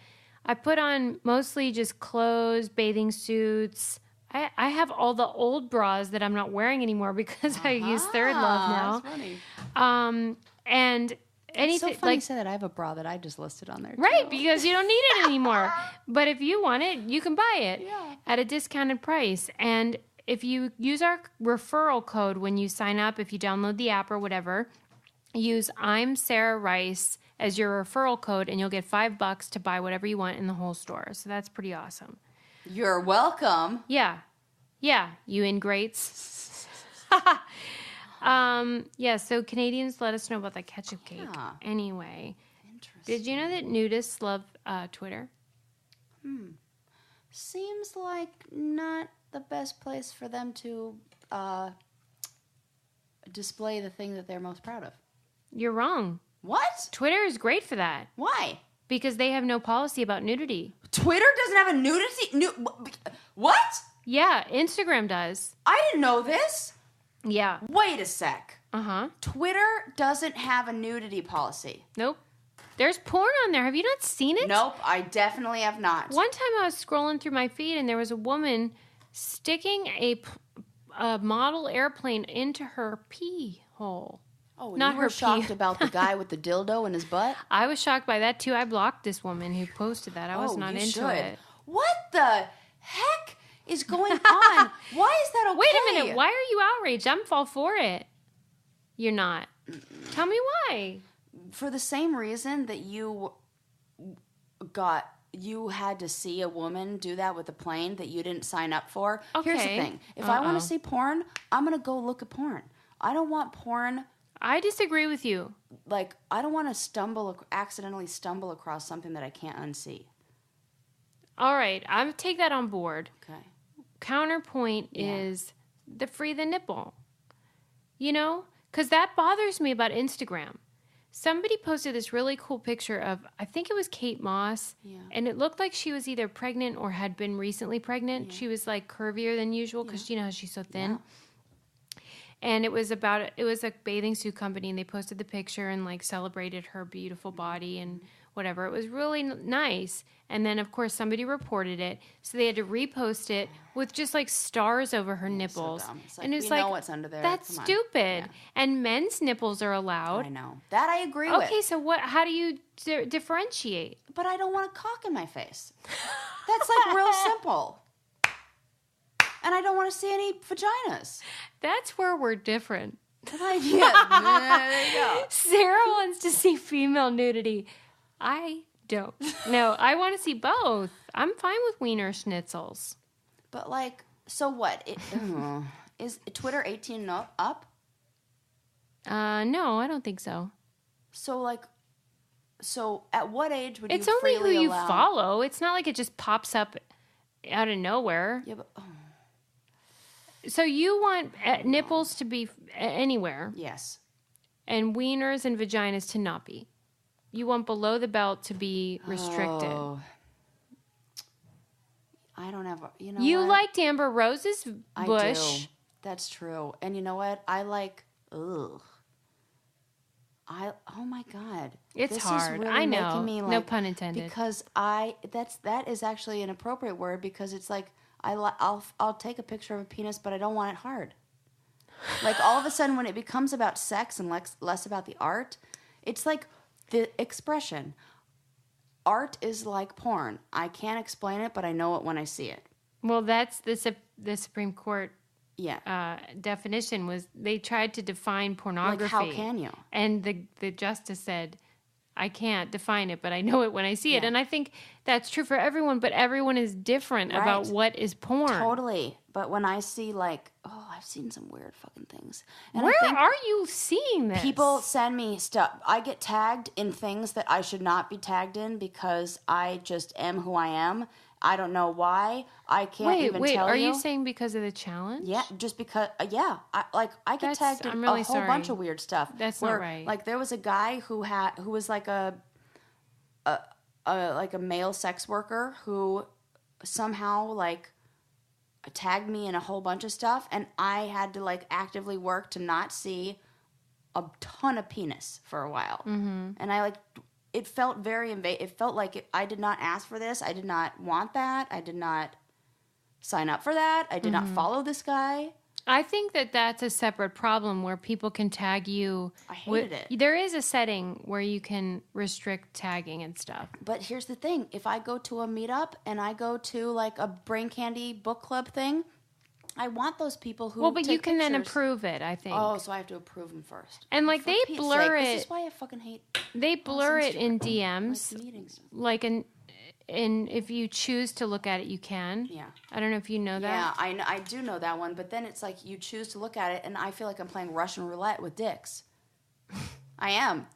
I put on mostly just clothes, bathing suits. I have all the old bras that I'm not wearing anymore because I use Third Love now. That's funny. And anything It's so funny you say that. I have a bra that I just listed on there too. right, because you don't need it anymore. But if you want it, you can buy it at a discounted price. And if you use our referral code when you sign up, if you download the app or whatever, use I'm Sarah Rice as your referral code, and you'll get $5 to buy whatever you want in the whole store. So that's pretty awesome. You're welcome. Yeah, you ingrates. So Canadians, let us know about that ketchup cake. Yeah. Anyway, Interesting. did you know that nudists love Twitter? Seems like not the best place for them to display the thing that they're most proud of. You're wrong. What? Twitter is great for that Why? because they have no policy about nudity. Twitter doesn't have a nudity. What? Yeah, Instagram does. I didn't know this. Yeah. Wait a sec. Uh-huh. Twitter doesn't have a nudity policy. Nope. There's porn on there. Have you not seen it? Nope, I definitely have not. One time I was scrolling through my feed and there was a woman sticking a model airplane into her pee hole. Oh, Not you were her shocked pee. about the guy with the dildo in his butt? I was shocked by that too. I blocked this woman who posted that. I was not you into should. it. What the heck is going on? Why is that okay? Wait a minute. Why are you outraged? I'm all for it. You're not. Tell me why. For the same reason that you had to see a woman do that with a plane that you didn't sign up for. Okay. Here's the thing. If I want to see porn, I'm going to go look at porn. I don't want porn. I disagree with you. Like, I don't want to accidentally stumble across something that I can't unsee. All right. I'll take that on board. Okay. Counterpoint is the free the nipple. You know? Because that bothers me about Instagram. Somebody posted this really cool picture of, I think it was Kate Moss, and it looked like she was either pregnant or had been recently pregnant. Yeah. She was like curvier than usual because you know how she's so thin. Yeah. And it was a bathing suit company, and they posted the picture and like celebrated her beautiful body and whatever. It was really nice. And then, of course, somebody reported it, so they had to repost it with just like stars over her nipples. So it's like, and it's we like, know what's under there. That's stupid. Yeah. And men's nipples are allowed. I know that. I agree with. Okay, so what? How do you differentiate? But I don't want a cock in my face. That's like real simple. And I don't want to see any vaginas. That's where we're different. There you go. Sarah wants to see female nudity. I don't. No, I want to see both. I'm fine with wiener schnitzels. But like, so what? Is Twitter 18 and up? No, I don't think so. So at what age would it's you freely only who you allow... follow. It's not like it just pops up out of nowhere. Yeah, but... So you want nipples to be anywhere. Yes. And wieners and vaginas to not be. You want below the belt to be restricted. Oh. I don't have... You know You what? liked Amber Rose's bush. I do. That's true. And you know what? I like... Ugh. Oh my God. It's this hard. Is really I know. Making me, like, no pun intended. Because that is actually an appropriate word because it's like I'll take a picture of a penis, but I don't want it hard. Like all of a sudden when it becomes about sex and less about the art, it's like the expression. Art is like porn. I can't explain it, but I know it when I see it. Well, that's the Supreme Court. Yeah. Definition was they tried to define pornography. Like, how can you? And the justice said, I can't define it, but I know it when I see it. And I think that's true for everyone, but everyone is different about what is porn. Totally. But when I see like, I've seen some weird fucking things. And Where are you seeing this? People send me stuff. I get tagged in things that I should not be tagged in because I just am who I am. I don't know why. I can't even tell you. Are you saying because of the challenge? Yeah, just because. I get tagged in really a whole bunch of weird stuff. That's not right. Like there was a guy who was like a male sex worker who somehow like tagged me in a whole bunch of stuff, and I had to like actively work to not see a ton of penis for a while. Mm-hmm. And I like. It felt very invasive. It felt like I did not ask for this. I did not want that. I did not sign up for that. I did not follow this guy. I think that that's a separate problem where people can tag you. I hated it. There is a setting where you can restrict tagging and stuff. But here's the thing. If I go to a meetup and I go to like a Brain Candy book club thing, I want those people who but you can then approve it, I think. Oh, so I have to approve them first. And like they blur it. This is why I fucking hate. They blur it in DMs. Like if you choose to look at it, you can. Yeah. I don't know if you know that. Yeah, I do know that one. But then it's like you choose to look at it, and I feel like I'm playing Russian roulette with dicks. I am.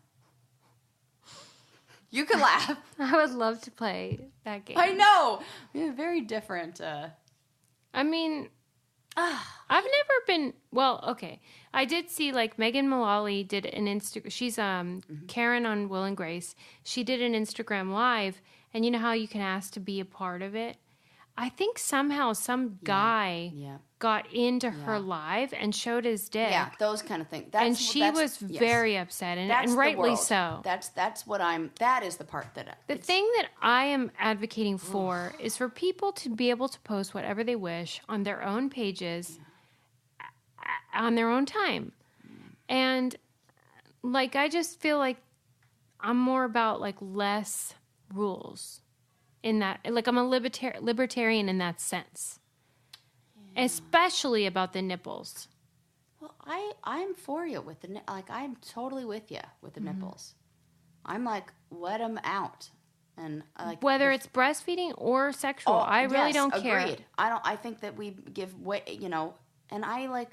You can laugh. I would love to play that game. I know. We have very different. I mean. I've never been okay. I did see like Megan Mullally did an Instagram. She's Karen on Will and Grace. She did an Instagram live, and you know how you can ask to be a part of it. I think somehow some guy got into her live and showed his dick. Yeah, those kind of things. She was very upset, and rightly so. That's what I'm. That is the part that. The thing that I am advocating for is for people to be able to post whatever they wish on their own pages, on their own time, and like I just feel like I'm more about like less rules. In that, like I'm a libertarian in that sense, especially about the nipples. Well, I'm for you with I'm totally with you with the nipples. I'm like, let them out, and like whether it's breastfeeding or sexual, I really don't care. Agreed. I think that we give way, and I like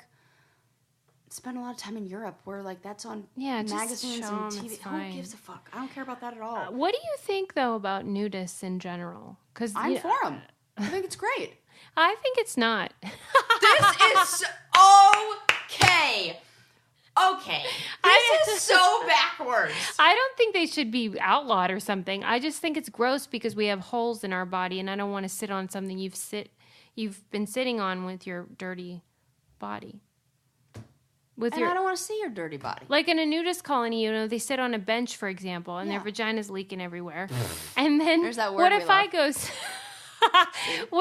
spend a lot of time in Europe where like that's on magazines and TV. Who gives a fuck? I don't care about that at all. What do you think though about nudists in general? Because I'm for them. I think it's great. I think it's not. This is okay. Okay. This is so backwards. I don't think they should be outlawed or something. I just think it's gross because we have holes in our body, and I don't want to sit on something you've been sitting on with your dirty body. I don't want to see your dirty body. Like in a nudist colony, they sit on a bench, for example, and their vagina's leaking everywhere. And then there's that word what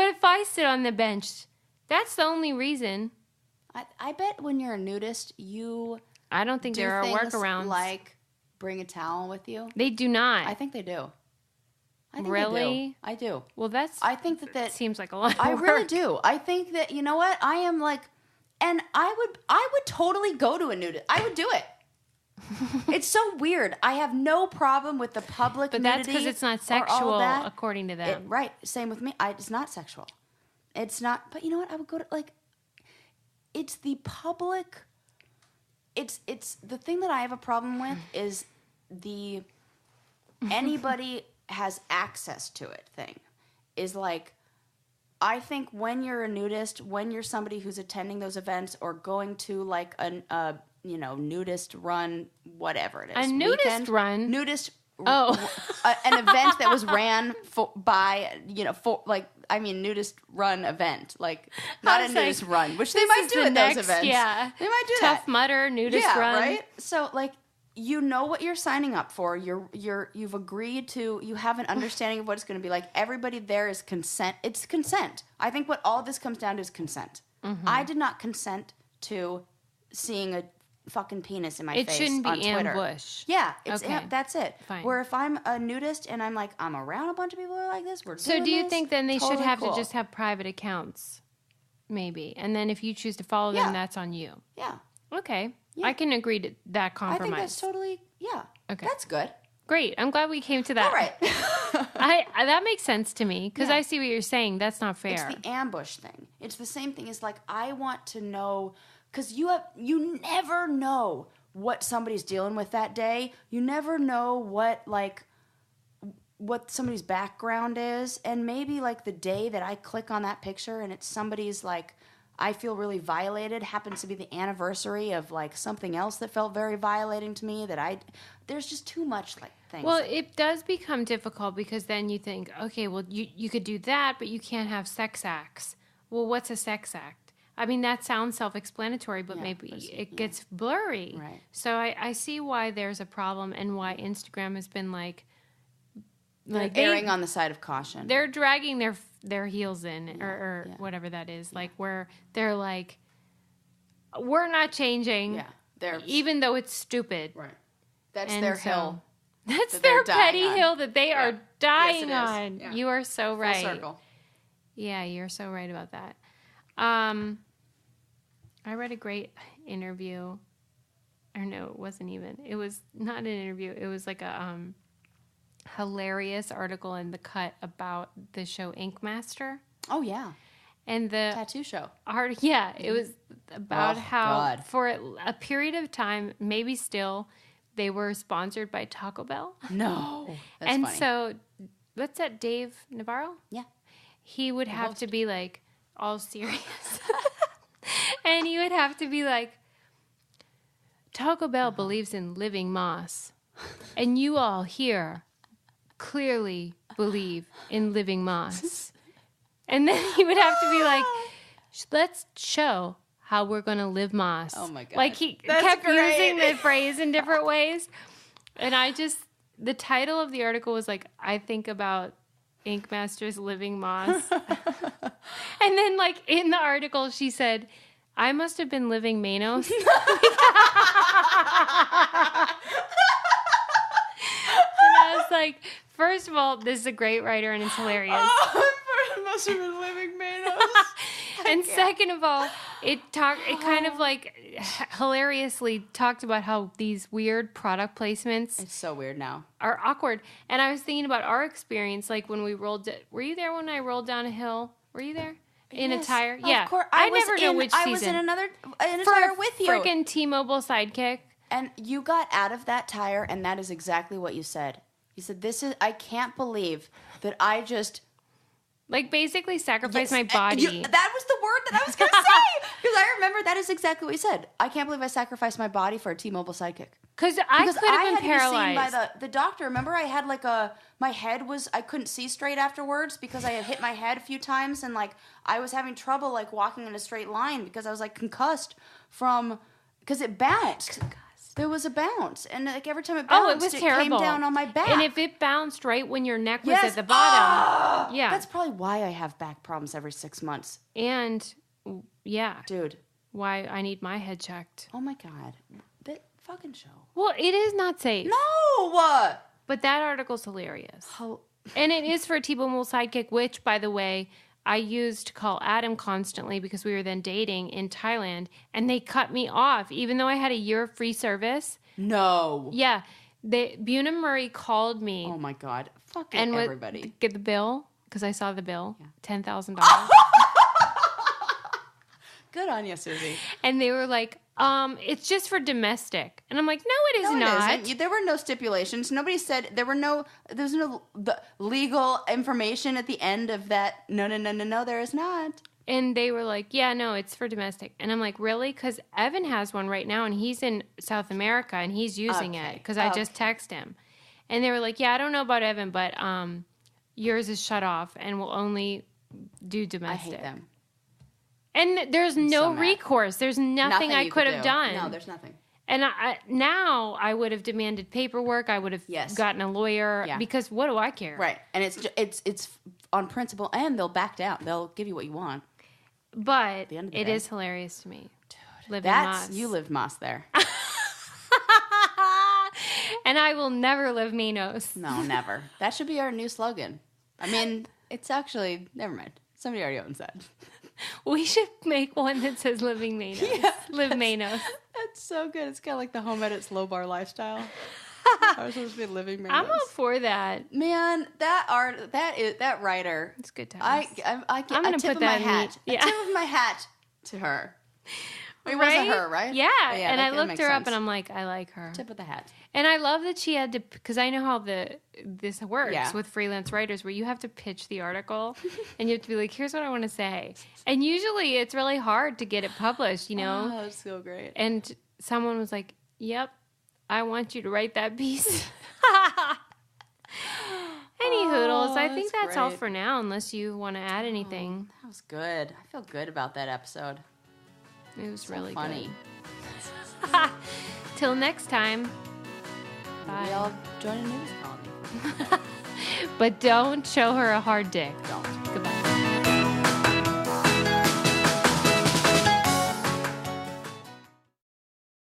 if I sit on the bench? That's the only reason. I bet when you're a nudist, I don't think there are workarounds. Like bring a towel with you. They do not. I think they do. Really? I do. Well, I think that seems like a lot of I work. really do. I think that, you know what? I am like... And I would totally go to a nudist. I would do it. It's so weird. I have no problem with the public nudity. But that's because it's not sexual, according to them. Right. Same with me. It's not sexual. It's not. But you know what? I would go to, like, it's the public. It's the thing that I have a problem with is the anybody has access to it thing. Is like, I think when you're a nudist, when you're somebody who's attending those events or going to like a nudist run, whatever it is. A nudist run? Nudist. Oh. An event that was ran nudist run event. Like, not a nudist run, which they might do at those events. Yeah. They might do that. Tough Mudder, nudist run. Yeah, right? So, like, you know what you're signing up for. You've agreed to. You have an understanding of what it's going to be like. Everybody there is consent. It's consent. I think what all this comes down to is consent. Mm-hmm. I did not consent to seeing a fucking penis in my face on Twitter. It shouldn't be ambush. Yeah, that's it. Fine. Where if I'm a nudist and I'm like, I'm around a bunch of people who are like this, So do you think then they should have to just have private accounts? Maybe. And then if you choose to follow them, that's on you. Yeah. Okay. Yeah. I can agree to that compromise. I think that's totally, okay. That's good. Great. I'm glad we came to that. All right. That makes sense to me because I see what you're saying. That's not fair. It's the ambush thing. It's the same thing as like, I want to know, because you never know what somebody's dealing with that day. You never know what somebody's background is. And maybe like the day that I click on that picture and it's somebody's like, I feel really violated, happens to be the anniversary of like something else that felt very violating to me there's just too much like things. Well, it does become difficult because then you think, okay, well, you could do that, but you can't have sex acts. Well, what's a sex act? I mean, that sounds self-explanatory, but maybe it gets blurry. Right. So I see why there's a problem and why Instagram has been like erring on the side of caution. They're dragging their heels in or whatever that is. Like where they're like, we're not changing. Yeah. Even though it's stupid. Right. That's their hill. That's their petty hill that they are dying on. Yeah. You are so right. Full circle. Yeah, you're so right about that. I read a great interview. Or no, it wasn't even. It was not an interview. It was like a hilarious article in The Cut about the show Ink Master. Oh, yeah. And the tattoo show. It was about how for a period of time, maybe still, they were sponsored by Taco Bell. No. That's and funny. so, what's that, Dave Navarro? Yeah. He would have to be like all serious. And he would have to be like, Taco Bell believes in living moss. And you all here clearly believe in living moss. And then he would have to be like, let's show how we're going to live moss. Oh my God. Like he kept using the phrase in different ways. And the title of the article was like, I think about Ink Master's living moss. And then like in the article, she said, I must have been living Manos. And I was like, first of all, this is a great writer and it's hilarious. I must have been living Manos. And second of all, it kind of like hilariously talked about how these weird product placements. It's so weird now. Are awkward. And I was thinking about our experience, like when we were you there when I rolled down a hill? Were you there? In a tire? Yeah. Of course. I never know which season. I was in a tire with you. Freaking T-Mobile Sidekick. And you got out of that tire, and that is exactly what you said. You said, I can't believe that I just... Like, basically sacrifice my body. That was the word that I was going to say. Because I remember that is exactly what you said. I can't believe I sacrificed my body for a T-Mobile Sidekick. Because I could have been paralyzed. Seen by the doctor. Remember, I had like my head was, I couldn't see straight afterwards because I had hit my head a few times, and like I was having trouble like walking in a straight line because I was like concussed because it bounced. There was a bounce, and like every time it bounced, it was terrible. Came down on my back. And if it bounced right when your neck was at the bottom, that's probably why I have back problems every 6 months. And dude, why I need my head checked. Oh my God, that fucking show. Well, it is not safe. No, what? But that article's hilarious. And it is for a T-Mobile Sidekick, which, by the way, I used to call Adam constantly because we were then dating in Thailand, and they cut me off, even though I had a year of free service. No. Yeah. Buna Murray called me. Oh, my God. Fuck and everybody. Get the bill, because I saw the bill, $10,000. Good on you, Susie. And they were like, it's just for domestic. And I'm like, no, it is not. It isn't. There were no stipulations. Nobody said there was no legal information at the end of that. No, there is not. And they were like, yeah, no, it's for domestic. And I'm like, really? Because Evan has one right now, and he's in South America, and he's using it because I just texted him. And they were like, yeah, I don't know about Evan, but yours is shut off and will only do domestic. I hate them. And there's no recourse. There's nothing I could have done. No, there's nothing. And now I would have demanded paperwork. I would have gotten a lawyer because what do I care? Right. And it's on principle, and they'll back down. They'll give you what you want. But it is hilarious to me. Dude, living moss. You lived moss there. And I will never live Minos. No, never. That should be our new slogan. I mean, it's actually, never mind. Somebody already owns that. We should make one that says living Manos. Live Manos. That's so good. It's kind of like the home edit slow bar lifestyle. I was supposed to be living my I'm all for that. Man, that writer. It's good times. I I'm gonna tip put of my that in hat. the- yeah. I tip of my hat to her. It Right? wasn't her, right? Yeah. Oh, And that I looked makes her up sense. and I'm like, I like her. Tip of the hat. And I love that she had to, because I know how this works Yeah. with freelance writers, where you have to pitch the article and you have to be like, here's what I want to say. And usually it's really hard to get it published, you know? Oh, that's so great. And someone was like, yep, I want you to write that piece. Any hoodles. I think that's all great. for now, unless you want to add anything. That was good. I feel good about that episode. It was really funny. good. Till next time. Bye. We all join a news column. But don't show her a hard dick. Don't. Goodbye.